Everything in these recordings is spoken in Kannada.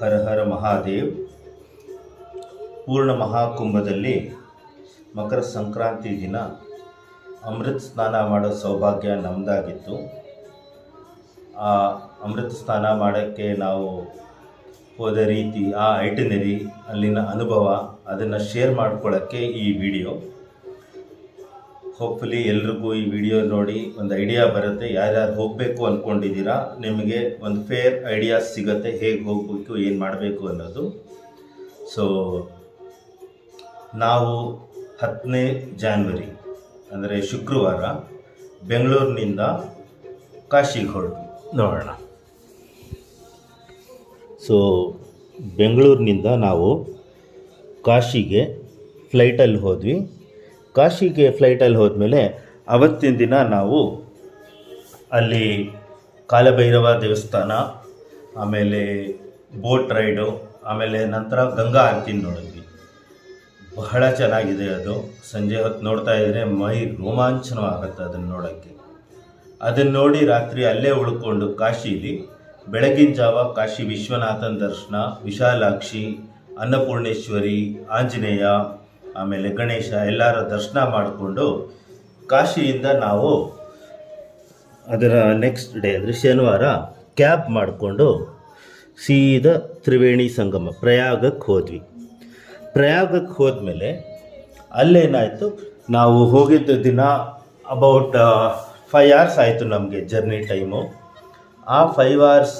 ಹರ ಹರ ಮಹಾದೇವ್. ಪೂರ್ಣ ಮಹಾಕುಂಭದಲ್ಲಿ ಮಕರ ಸಂಕ್ರಾಂತಿ ದಿನ ಅಮೃತ ಸ್ನಾನ ಮಾಡೋ ಸೌಭಾಗ್ಯ ನಮ್ಮದಾಗಿತ್ತು. ಆ ಅಮೃತ ಸ್ನಾನ ಮಾಡೋಕ್ಕೆ ನಾವು ಹೋದ ರೀತಿ, ಆ ಐಟಿನರಿ, ಅಲ್ಲಿನ ಅನುಭವ, ಅದನ್ನು ಶೇರ್ ಮಾಡ್ಕೊಳ್ಳೋಕ್ಕೆ ಈ ವಿಡಿಯೋ. ಹೋಪ್ಫುಲಿ ಎಲ್ರಿಗೂ ಈ ವಿಡಿಯೋ ನೋಡಿ ಒಂದು ಐಡಿಯಾ ಬರುತ್ತೆ. ಯಾರ್ಯಾರು ಹೋಗಬೇಕು ಅಂದ್ಕೊಂಡಿದ್ದೀರಾ ನಿಮಗೆ ಒಂದು ಫೇರ್ ಐಡಿಯಾ ಸಿಗುತ್ತೆ, ಹೇಗೆ ಹೋಗಬೇಕು, ಏನು ಮಾಡಬೇಕು ಅನ್ನೋದು. ಸೊ ನಾವು 10ನೇ ಜಾನ್ವರಿ ಅಂದರೆ ಶುಕ್ರವಾರ ಬೆಂಗಳೂರಿನಿಂದ ಕಾಶಿಗೆ ಹೊರಟ್ವಿ. ನೋಡೋಣ. ಸೊ ಬೆಂಗಳೂರಿನಿಂದ ನಾವು ಕಾಶಿಗೆ ಫ್ಲೈಟಲ್ಲಿ ಹೋದ್ವಿ. ಕಾಶಿಗೆ ಫ್ಲೈಟಲ್ಲಿ ಹೋದ್ಮೇಲೆ ಅವತ್ತಿನ ದಿನ ನಾವು ಅಲ್ಲಿ ಕಾಲಭೈರವ ದೇವಸ್ಥಾನ, ಆಮೇಲೆ ಬೋಟ್ ರೈಡು, ಆಮೇಲೆ ನಂತರ ಗಂಗಾ ಆರತಿ ನೋಡಿದ್ವಿ. ಬಹಳ ಚೆನ್ನಾಗಿದೆ ಅದು. ಸಂಜೆ ಹೊತ್ತು ನೋಡ್ತಾ ಇದ್ದರೆ ಮೈ ರೋಮಾಂಚನವಾಗುತ್ತೆ ಅದನ್ನು ನೋಡೋಕ್ಕೆ. ಅದನ್ನು ನೋಡಿ ರಾತ್ರಿ ಅಲ್ಲೇ ಉಳ್ಕೊಂಡು ಕಾಶಿಲಿ ಬೆಳಗಿನ ಜಾವ ಕಾಶಿ ವಿಶ್ವನಾಥನ ದರ್ಶನ, ವಿಶಾಲಾಕ್ಷಿ, ಅನ್ನಪೂರ್ಣೇಶ್ವರಿ, ಆಂಜನೇಯ, ಆಮೇಲೆ ಗಣೇಶ ಎಲ್ಲರ ದರ್ಶನ ಮಾಡಿಕೊಂಡು ಕಾಶಿಯಿಂದ ನಾವು ಅದರ ನೆಕ್ಸ್ಟ್ ಡೇ ಅಂದರೆ ಶನಿವಾರ ಕ್ಯಾಬ್ ಮಾಡಿಕೊಂಡು ಸೀದಾ ತ್ರಿವೇಣಿ ಸಂಗಮ ಪ್ರಯಾಗಕ್ಕೆ ಹೋದ್ವಿ. ಪ್ರಯಾಗಕ್ಕೆ ಹೋದ್ಮೇಲೆ ಅಲ್ಲೇನಾಯಿತು, ನಾವು ಹೋಗಿದ್ದ ದಿನ ಅಬೌಟ್ 5 hours ಆಯಿತು ನಮಗೆ ಜರ್ನಿ ಟೈಮು. ಆ 5 hours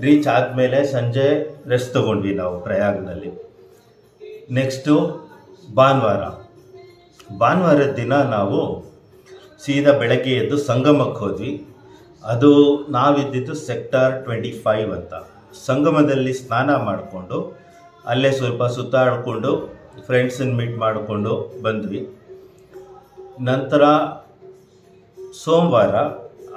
ರೀಚ್ ಆದಮೇಲೆ ಸಂಜೆ ರೆಸ್ಟ್ ತೊಗೊಂಡ್ವಿ ನಾವು ಪ್ರಯಾಗ್ನಲ್ಲಿ. ನೆಕ್ಸ್ಟು ಭಾನುವಾರದ ದಿನ ನಾವು ಸೀದಾ ಬೆಳಗ್ಗೆ ಎದ್ದು ಸಂಗಮಕ್ಕೆ ಹೋದ್ವಿ. ಅದು ನಾವಿದ್ದಿದ್ದು ಸೆಕ್ಟರ್ 25 ಅಂತ. ಸಂಗಮದಲ್ಲಿ ಸ್ನಾನ ಮಾಡಿಕೊಂಡು ಅಲ್ಲೇ ಸ್ವಲ್ಪ ಸುತ್ತಾಡಿಕೊಂಡು ಫ್ರೆಂಡ್ಸನ್ನು ಮೀಟ್ ಮಾಡಿಕೊಂಡು ಬಂದ್ವಿ. ನಂತರ ಸೋಮವಾರ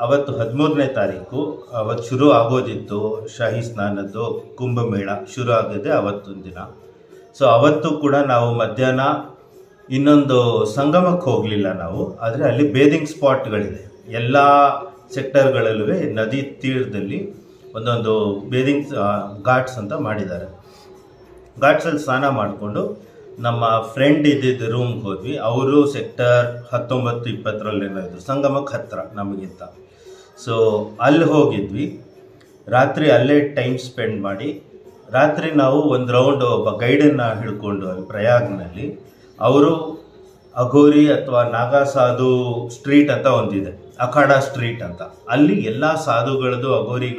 ಅವತ್ತು 13ನೇ ತಾರೀಕು ಅವತ್ತು ಶುರು ಆಗೋದಿತ್ತು ಶಾಹಿ ಸ್ನಾನದ್ದು ಕುಂಭಮೇಳ ಶುರು ಆಗಿದೆ ಅವತ್ತೊಂದು ದಿನ. ಸೊ ಅವತ್ತು ಕೂಡ ನಾವು ಮಧ್ಯಾಹ್ನ ಇನ್ನೊಂದು ಸಂಗಮಕ್ಕೆ ಹೋಗಲಿಲ್ಲ ನಾವು, ಆದರೆ ಅಲ್ಲಿ ಬೇದಿಂಗ್ ಸ್ಪಾಟ್ಗಳಿದೆ. ಎಲ್ಲ ಸೆಕ್ಟರ್ಗಳಲ್ಲೂ ನದಿ ತೀರದಲ್ಲಿ ಒಂದೊಂದು ಬೇದಿಂಗ್ ಘಾಟ್ಸ್ ಅಂತ ಮಾಡಿದ್ದಾರೆ. ಘಾಟ್ಸಲ್ಲಿ ಸ್ನಾನ ಮಾಡಿಕೊಂಡು ನಮ್ಮ ಫ್ರೆಂಡ್ ಇದ್ದಿದ್ದು ರೂಮ್ಗೆ ಹೋದ್ವಿ. ಅವರು ಸೆಕ್ಟರ್ 19-20 ಇದ್ರು, ಸಂಗಮಕ್ಕೆ ಹತ್ತಿರ ನಮಗಿಂತ. ಸೊ ಅಲ್ಲಿ ಹೋಗಿದ್ವಿ. ರಾತ್ರಿ ಅಲ್ಲೇ ಟೈಮ್ ಸ್ಪೆಂಡ್ ಮಾಡಿ ರಾತ್ರಿ ನಾವು ಒಂದು ರೌಂಡ್ ಒಬ್ಬ ಗೈಡನ್ನು ಹಿಡ್ಕೊಂಡು ಅಲ್ಲಿ ಪ್ರಯಾಗ್ನಲ್ಲಿ, ಅವರು ಅಘೋರಿ ಅಥವಾ ನಾಗಾಸಾಧು ಸ್ಟ್ರೀಟ್ ಅಂತ ಒಂದಿದೆ, ಅಖಾಡ ಸ್ಟ್ರೀಟ್ ಅಂತ. ಅಲ್ಲಿ ಎಲ್ಲ ಸಾಧುಗಳದ್ದು ಅಘೋರಿಗಳು